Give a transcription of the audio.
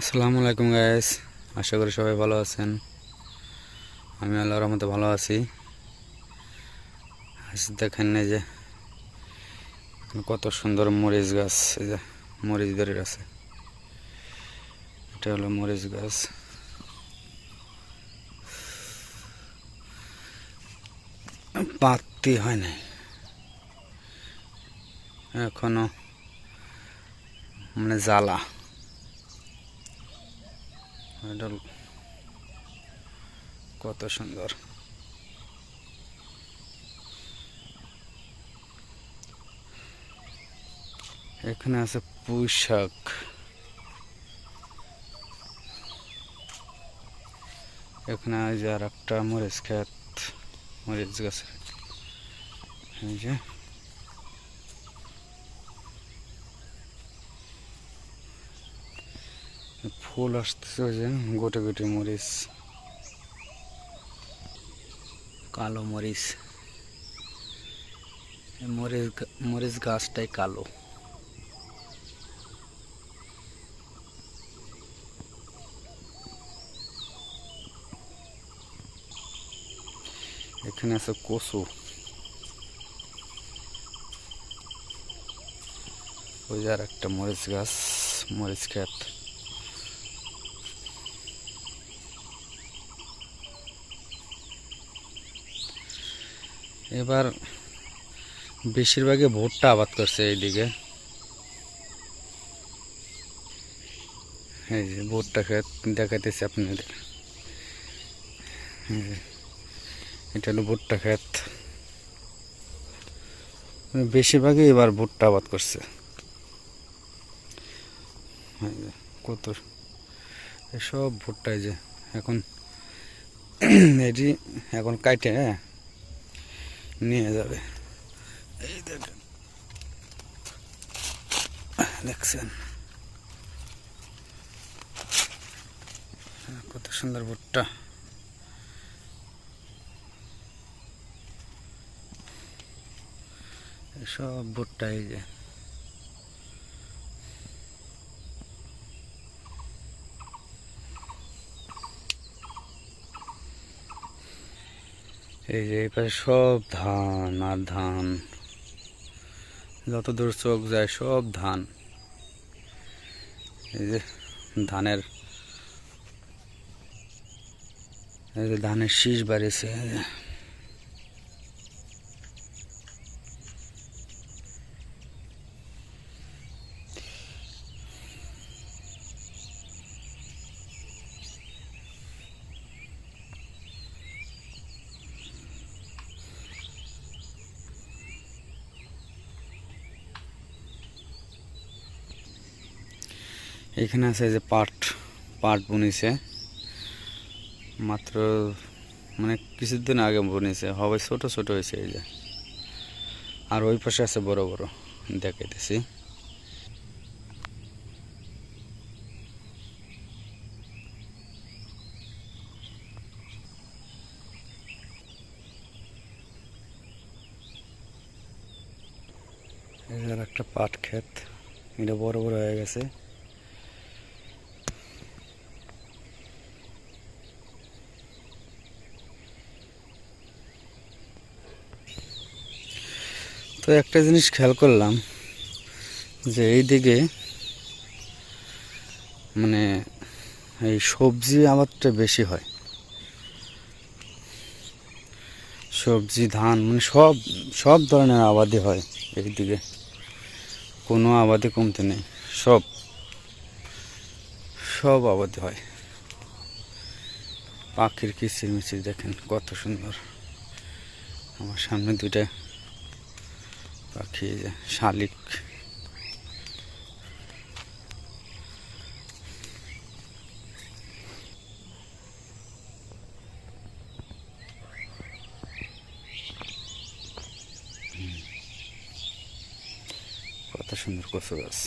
আসসালামু আলাইকুম গাইস, আশা করি সবাই ভালো আছেন। আমি আল্লাহর রহমতে ভালো আছি। আজ দেখেন এই যে কত সুন্দর মরিচ গাছ, এই যে মরিচ ধরে আছে। এটা হলো মরিচ গাছ। পাতি হয় নাই এখনো, মানে জ্বালা। এটা কত সুন্দর। এখানে আছে পুঁই শাক। এখানে আছে আর একটা মরিচ ক্ষেত, মরিচ গাছ। এই যে ফুল আসতেছে, ওই যে গোটে গোটে মরিচ, কালো মরিচ। মরিচ গাছটাই কালো। এখানে আছে কচু। ওই যে আর একটা মরিচ গাছ, মরিচ ক্ষেত। এবার বেশিরভাগই ভুট্টা আবাদ করছে এইদিকে। এই যে ভুট্টা ক্ষেত দেখাইতেছি আপনাদের। এটা হলো ভুট্টা ক্ষেত। বেশিরভাগই এবার ভুট্টা আবাদ করছে। কত সব ভুট্টা, এই যে এখন এটি এখন কাটে নিয়ে যাবে। এই দেখেন, দেখছেন কত সুন্দর ভুট্টা। সব ভুট্টা, এই যে এই পাশে সব ধান আর ধান, যত দূর চোখ যায় সব ধান। এই যে ধানের, এই যে ধানের শীষ বাড়িছে। এখানে আছে যে পাট, পাট বুনিছে মাত্র, মানে কিছুদিন আগে বুনিছে, হবে ছোট ছোট হয়েছে। এই যে আর ওই পাশে আছে বড় বড়, দেখাইতেছি। এই যে আর একটা পাট ক্ষেত, এটা বড় বড় হয়ে গেছে। তো একটা জিনিস খেয়াল করলাম যে এইদিকে মানে এই সবজি আবাদটা বেশি হয়। সবজি, ধান, মানে সব সব ধরনের আবাদই হয় এইদিকে, কোনো আবাদই কমতে নেই। সব সব আবাদই হয়। পাখির কিচিরমিচির দেখেন কত সুন্দর। আমার সামনে দুইটা পাখি, এই যে শালিক। কত সুন্দর কচু গাছ।